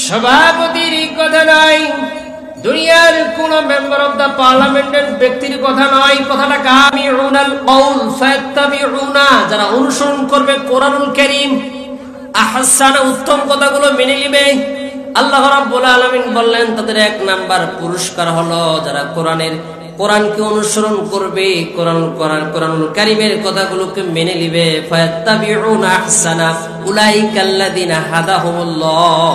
সভাপতির কথা নয়, দুনিয়ার কোন মেম্বার অফ দা পার্লামেন্টের ব্যক্তির কথা নয়। কথাটা কামিউনাল কওল ফায়াত্তাবিউনা, যারা অনুসরণ করবে কোরআনুল কারীম, আহসানা উত্তম কথাগুলো মেনে নেবে। আল্লাহ রাব্বুল আলামিন বললেন তাদের এক নাম্বার পুরস্কার হলো যারা কোরআনকে অনুসরণ করবে, কোরআনুল কারীমের কথাগুলোকে মেনে নেবে। ফায়াত্তাবিউনা আহসানা উলাইকাল্লাযিনা হাদাহুমুল্লাহ।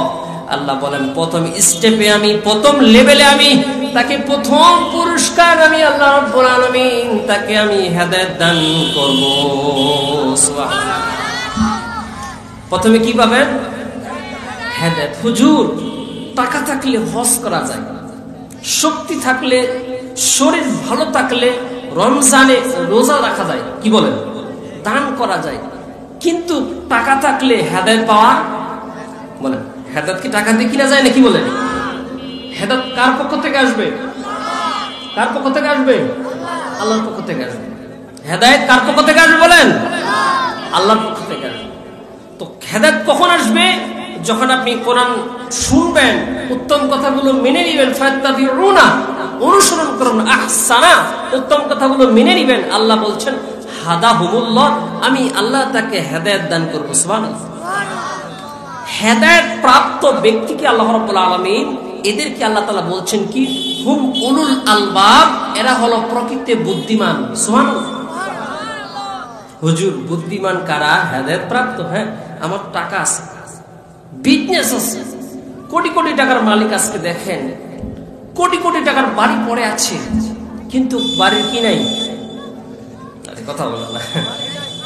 আল্লাহ বলেন প্রথম স্টেপে আমি, প্রথম লেভেলে আমি তাকে প্রথম পুরস্কার আমি আল্লাহ রাব্বুল আলামিন তাকে আমি হেদায়েত দান করব। সুবহানাল্লাহ। প্রথমে কি পাবেন? হেদায়েত। হুজুর, টাকা থাকলে হজ করা যায়, শক্তি থাকলে, শরীর ভালো থাকলে রমজানে রোজা রাখা যায়, কি বলেন, দান করা যায়, কিন্তু টাকা থাকলে হেদায়েত পাওয়া, বলেন হেদায়েত কি টাকা দিয়ে কিনা যায় নাকি? বলেন হেদায়েত কার পক্ষ থেকে আসবে? কার পক্ষ থেকে আসবে? আল্লাহর পক্ষ থেকে আসবে। হেদায়েত কার পক্ষ থেকে আসবে? বলেন আল্লাহর পক্ষ থেকে আসবে। তো হেদায়েত কখন আসবে? যখন আপনি কোরআন শুনবেন, উত্তম কথাগুলো মেনে নেবেন, ফায়াত্তাবিউনা অনুসরণ করুন, আহসানা উত্তম কথাগুলো মেনে নেবেন। আল্লাহ বলছেন হাদাহুমুল্লাহ, আমি আল্লাহ তাকে হেদায়েত দান করব। সুবহানাল্লাহ। হেদায়েত প্রাপ্ত ব্যক্তিকে আল্লাহ রাব্বুল আলামিন, এদেরকে আল্লাহ তাআলা বলছেন কি, হুম উলুল আলবাব, এরা হলো প্রকৃতিতে বুদ্ধিমান। সুবহানাল্লাহ। হুজুর বুদ্ধিমান কারা? হেদায়েত প্রাপ্ত। হ্যাঁ, আমার টাকা আছে, বিজনেস আছে, কোটি কোটি টাকার মালিক। আজকে দেখেন কোটি কোটি টাকার বাড়ি পড়ে আছে, কিন্তু বাড়ির কি নাই? কথা বলো না।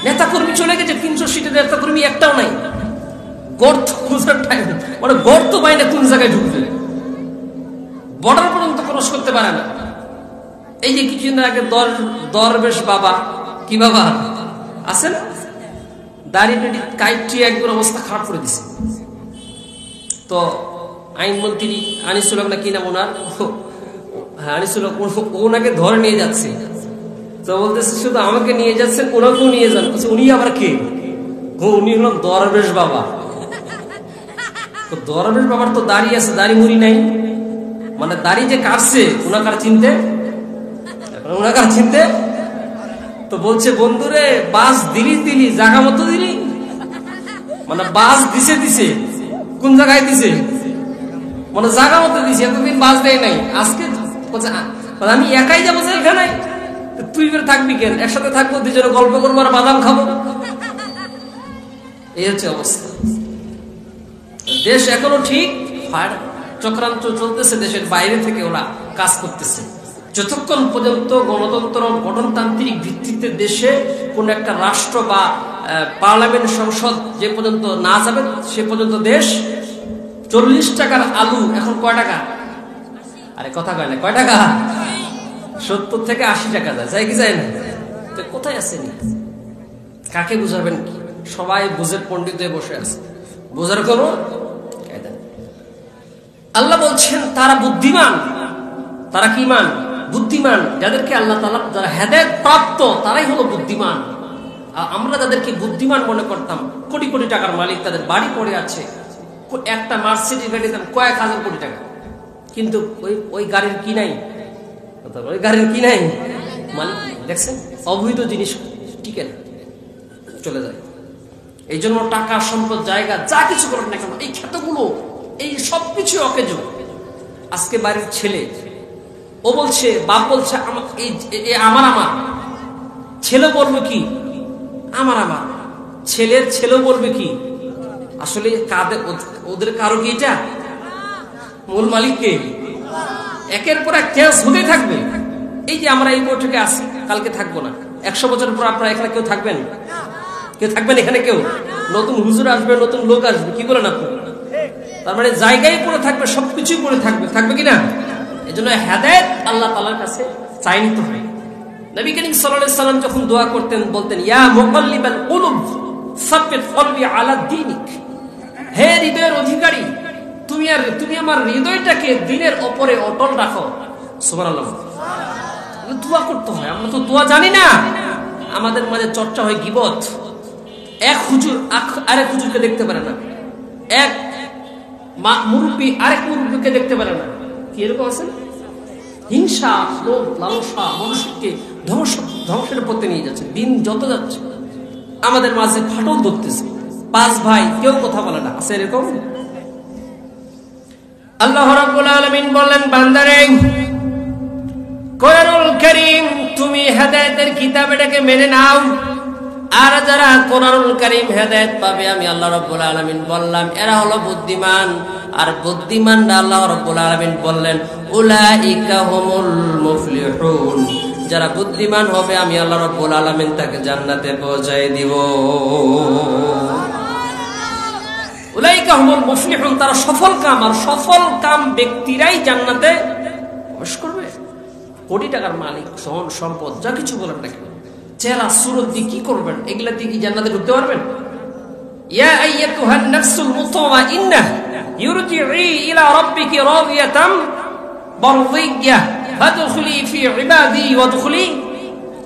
নেতা কর্মী চলে গেছে, 300 সিটের নেতা কর্মী একটাও নাই। গর্ত খুঁজার টাইম, মানে গর্ত বাইরে কোন জায়গায় ঢুকবে, বর্ডার পর্যন্ত ক্রস করতে পারে না। এই যে কিছুদিন আগে দরবেশ বাবা, কি বাবা আছে না, দাড়ি কাইটি একবার অবস্থা খারাপ করে দিছে। তো আইনমন্ত্রী আনিসুল হক না কি নাম ওনার, হ্যাঁ আনিসুল হক, ওনাকে ধরে নিয়ে যাচ্ছে। তো বলতেছে শুধু আমাকে নিয়ে যাচ্ছেন, ওনাকেও নিয়ে যান। উনি আবার কে? উনি হলেন দরবেশ বাবা। তো দরবেশ বাবার তো দাড়ি আছে, দাড়ি মুড়ি নাই, মানে দাড়ি যে কাটছে ওনাকার চিনতে। তো বলছে বন্ধুরে, বাস দিলি জায়গা মতো দিলি, মানে বাস দিছে কোন জায়গায় দিছে, মানে জায়গা মতো দিছে, এতদিন বাস দেয় নাই। আজকে আমি একাই যাবো এখানে, তুই বের থাকবি কেন? একসাথে থাকবো, দুজনে গল্প করবো আর বাদাম খাবো। এই হচ্ছে অবস্থা। দেশ এখনো ঠিক চক্রান্ত চলতেছে, দেশের বাইরে থেকে ওরা কাজ করতেছে। যতক্ষণ পর্যন্ত গণতন্ত্র গঠনতান্ত্রিক ভিত্তিতে দেশে কোন একটা রাষ্ট্র বা পার্লামেন্ট সংসদ যে পর্যন্ত না যাবে, সে পর্যন্ত দেশ 40 টাকার আলু এখন কয় টাকা? আরে কথা কয় না, কয় টাকা? 70 থেকে 80 টাকা যায় কি যায় না? তো কোথায় আসেনি? কাকে বুঝাবেন কি? সবাই বুঝে পণ্ডিত হয়ে বসে আছে, বোঝার কোনো কায়দা। আল্লাহ বলছেন তারা বুদ্ধিমান। তারা কি মান? বুদ্ধিমান। যাদেরকে আল্লাহ তাআলা, যারা হেদায়েত প্রাপ্ত, তারাই হলো বুদ্ধিমান। আমরা যাদেরকে বুদ্ধিমান মনে করতাম, কোটি কোটি টাকার মালিক, তাদের বাড়ি পড়ে আছে, একটা মার্সিডিজ গাড়ির দাম কয়েক হাজার কোটি টাকা, কিন্তু ওই গাড়ির কি নাই? ওই গাড়ির কি নাই? মালিক। দেখছেন, অবৈধ জিনিস টিকে না, চলে যায়। এই জন্য টাকা, সম্পদ, জায়গা যা কিছু করেন না কেন, এই ক্ষেত্রগুলো, এই সবকিছু অকেজ। আজকে বাড়ির ছেলে, ও বলছে, বাপ বলছে আমার ছেলে বলবে কি আমার, ছেলের ছেলেও বলবে কি? আসলে ওদের কারো কি এটা? মূল মালিক কে? একের পর এক কেস হতে থাকবে। এই যে আমরা এই বৈঠকে আসি, কালকে থাকবো না, 100 বছর পর আপনারা এখানে কেউ থাকবেন? কেউ থাকবেন এখানে? কেউ? নতুন হুজুর আসবে, নতুন লোক আসবে, কি বলেন আপনি? তার মানে জায়গায় পড়ে থাকবে, সবকিছুই পড়ে থাকবে কিনা? এই জন্য হেদায়েত আল্লাহ তাআলার কাছে চাই নিতে হয়। নবী করিম সাল্লাল্লাহু আলাইহি সাল্লাম যখন দোয়া করতেন, বলতেন ইয়া মুকাল্লিবাল কুলুব সাব্বিত কলবি আলা দীনিক। হে হৃদয়ের অধিকারী, তুমি আমার হৃদয়টাকে দ্বীনের উপরে অটল রাখো। সুবহানাল্লাহ। দোয়া করতে হয়। আমরা তো দোয়া জানি না, আমাদের মাঝে চর্চা হয় গীবত। এক হুজুর আরেক হুজুরকে দেখতে পারে না, এক মুরব্বী আরেক মুরব্বীকে দেখতে পারে না, কি এরকম আছে? হিংসা, লোভ, লালসা মানুষকে ধ্বংসের পথে নিয়ে যাচ্ছে। দিন যত যাচ্ছে আমাদের মাঝে ফাটল ধরতেছে। 5 ভাই কেউ কথা বলে না, আছে এরকম? আল্লাহ রাব্বুল আলামিন বললেন, বান্দারে কোরআনুল কারীম তুমি হেদায়েতের কিতাব এটাকে মেনে নাও, আর যারা কোরআনুল কারীম হেদায়েত পাবে আমি আল্লাহ রাব্বুল আলামিন বললাম এরা হলো বুদ্ধিমান। আর বুদ্ধিমানরা আল্লাহ রাব্বুল আলামিন বললেন উলাইকা হুমুল মুফলিহুন, যারা বুদ্ধিমান হবে আমি আল্লাহ রাব্বুল আলামিন তাকে জান্নাতে পৌঁছায় দিব। উলাইকা হুমুল মুফলিহুন, তারা সফল কাম, আর সফল কাম ব্যক্তিরাই জান্নাতে প্রবেশ করবে। কোটি টাকার মালিক, ধন সম্পদ যা কিছু বলেন না কেন, চেহারা সুরত দিয়ে কি করবেন? এগুলা দিয়ে কি জান্নাতে ঢুকতে পারবেন? ইয়া আইয়াতুহান নাফসুল মুতমাইন্নাহ ইরজিই ইলা রাব্বিকি রাদিয়াতাম মারদিয়াহ ফাদখুলি ফি ইবাদি ওয়াদখুলি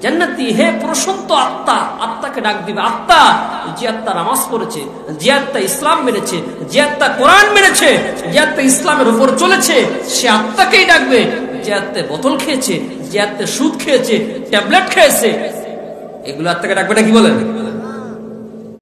জান্নাতি। হে প্রশান্ত আত্মা, আত্মাকে ডাক দিবে। আত্মা, যে আত্মা নামাজ পড়েছে, যে আত্মা ইসলাম মেনেছে, যে আত্মা কোরআন মেনেছে, যে আত্মা ইসলামের উপর চলেছে, সে আত্মাকেই ডাকবে। যে আত্মা বোতল খেয়েছে, যে আত্মা সুদ খেয়েছে, ট্যাবলেট খেয়েছে, এগুলো আত্মাকে ডাকবে না, কি বলেন?